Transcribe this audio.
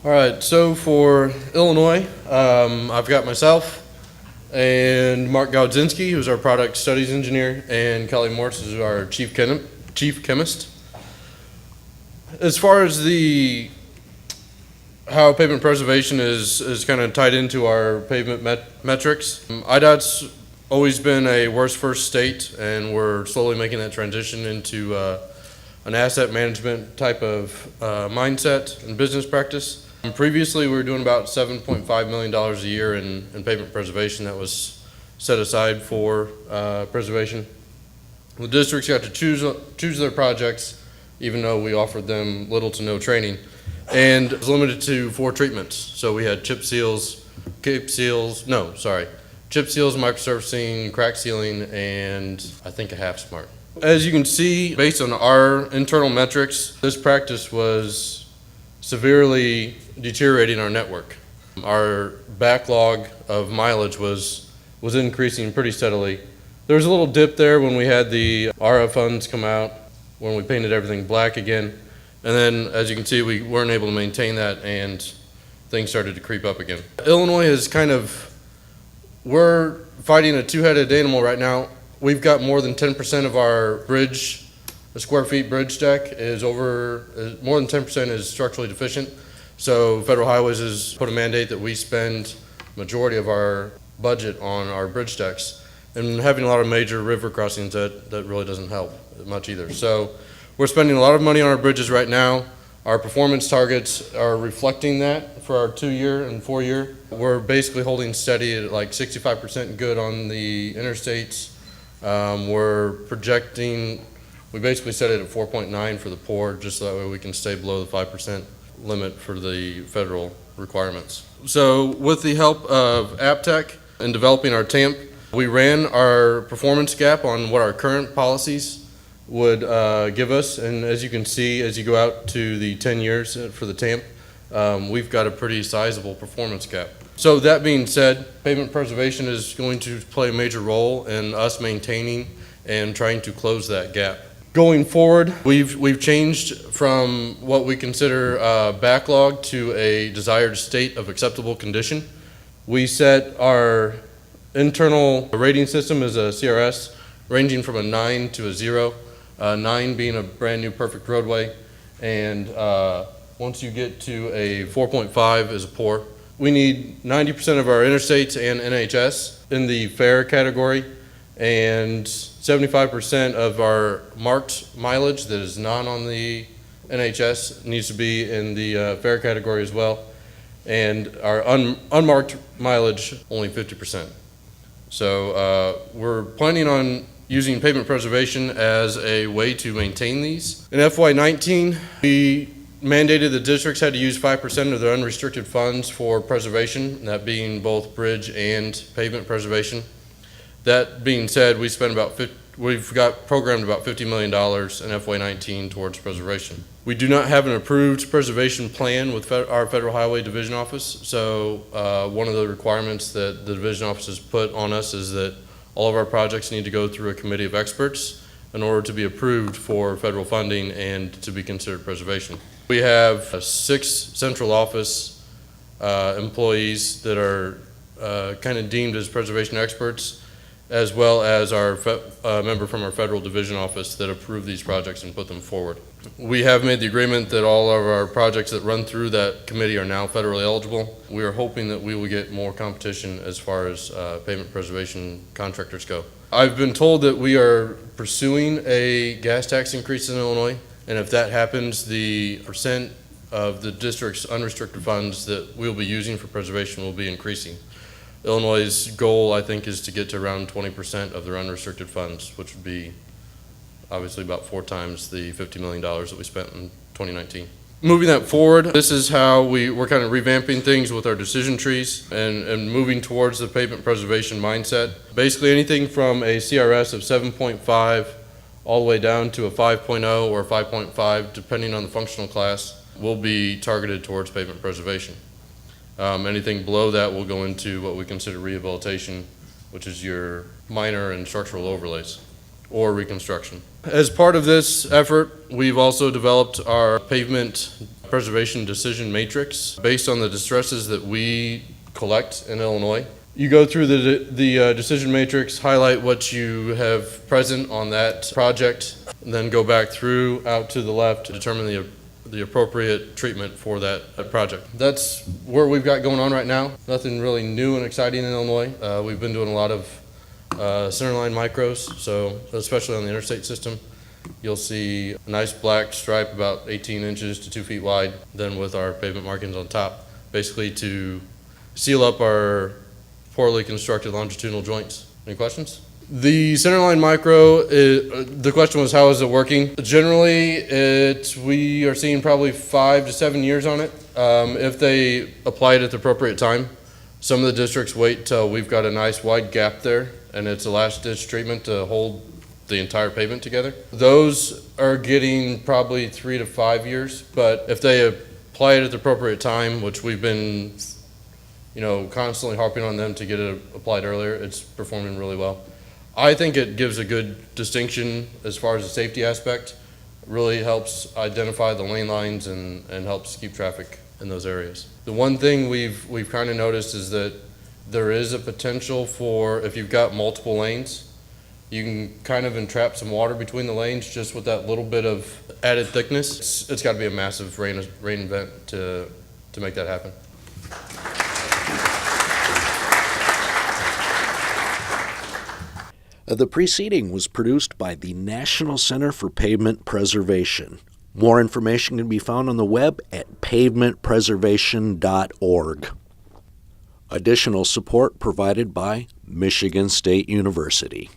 All right, so for Illinois, I've got myself and Mark Gaudzinski, who's our product studies engineer, and Kelly Morse is our chief chemist. As far as how pavement preservation is kind of tied into our pavement metrics, IDOT'S always been a worst first state, and we're slowly making that transition into an asset management type of mindset and business practice. Previously, we were doing about $7.5 million a year in pavement preservation that was set aside for preservation. The districts got to choose their projects, even though we offered them little to no training, and it was limited to 4 treatments. So we had chip seals, microsurfacing, crack sealing, and I think a half smart. As you can see, based on our internal metrics, this practice was severely deteriorating our network. Our backlog of mileage was increasing pretty steadily. There was a little dip there when we had the RF funds come out, when we painted everything black again. And then, as you can see, we weren't able to maintain that, and things started to creep up again. Illinois is we're fighting a two-headed animal right now. We've got more than 10% of our the square feet bridge deck more than 10% is structurally deficient. So Federal Highways has put a mandate that we spend majority of our budget on our bridge decks. And having a lot of major river crossings, that really doesn't help much either. So we're spending a lot of money on our bridges right now. Our performance targets are reflecting that for our 2-year and 4-year. We're basically holding steady at like 65% good on the interstates. We're projecting, we basically set it at 4.9 for the poor, just so that way we can stay below the 5% limit for the federal requirements. So with the help of AppTech in developing our TAMP, we ran our performance gap on what our current policies would give us. And as you can see, as you go out to the 10 years for the TAMP, we've got a pretty sizable performance gap. So that being said, pavement preservation is going to play a major role in us maintaining and trying to close that gap. Going forward, we've changed from what we consider backlog to a desired state of acceptable condition. We set our internal rating system as a CRS, ranging from a 9 to a 0, 9 being a brand new perfect roadway, and once you get to a 4.5 is a poor. We need 90% of our interstates and NHS in the fair category, and 75% of our marked mileage that is not on the NHS needs to be in the fair category as well, and our unmarked mileage only 50%. So we're planning on using pavement preservation as a way to maintain these. In FY19, we mandated the districts had to use 5% of their unrestricted funds for preservation, that being both bridge and pavement preservation. That being said, we've got programmed about $50 million in FY19 towards preservation. We do not have an approved preservation plan with our Federal Highway Division Office, so one of the requirements that the Division Office has put on us is that all of our projects need to go through a committee of experts in order to be approved for federal funding and to be considered preservation. We have 6 central office employees that are kind of deemed as preservation experts, as well as our member from our Federal Division Office that approve these projects and put them forward. We have made the agreement that all of our projects that run through that committee are now federally eligible. We are hoping that we will get more competition as far as pavement preservation contractors go. I've been told that we are pursuing a gas tax increase in Illinois, and if that happens, the percent of the district's unrestricted funds that we'll be using for preservation will be increasing. Illinois' goal, I think, is to get to around 20% of their unrestricted funds, which would be obviously about 4 times the $50 million that we spent in 2019. Moving that forward, this is how we're kind of revamping things with our decision trees and moving towards the pavement preservation mindset. Basically anything from a CRS of 7.5 all the way down to a 5.0 or 5.5, depending on the functional class, will be targeted towards pavement preservation. Anything below that will go into what we consider rehabilitation, which is your minor and structural overlays or reconstruction. As part of this effort, we've also developed our pavement preservation decision matrix based on the distresses that we collect in Illinois. You go through the decision matrix, highlight what you have present on that project, and then go back through out to the left to determine the appropriate treatment for that project. That's where we've got going on right now. Nothing really new and exciting in Illinois. We've been doing a lot of centerline micros, so especially on the interstate system. You'll see a nice black stripe about 18 inches to 2 feet wide, then with our pavement markings on top, basically to seal up our poorly constructed longitudinal joints. Any questions? The centerline micro, the question was how is it working? Generally, we are seeing probably 5 to 7 years on it if they apply it at the appropriate time. Some of the districts wait till we've got a nice wide gap there and it's a last ditch treatment to hold the entire pavement together. Those are getting probably 3 to 5 years, but if they apply it at the appropriate time, which we've been constantly harping on them to get it applied earlier, it's performing really well. I think it gives a good distinction as far as the safety aspect. It really helps identify the lane lines and helps keep traffic in those areas. The one thing we've kind of noticed is that there is a potential for, if you've got multiple lanes, you can kind of entrap some water between the lanes just with that little bit of added thickness. It's got to be a massive rain event to make that happen. The preceding was produced by the National Center for Pavement Preservation. More information can be found on the web at pavementpreservation.org. Additional support provided by Michigan State University.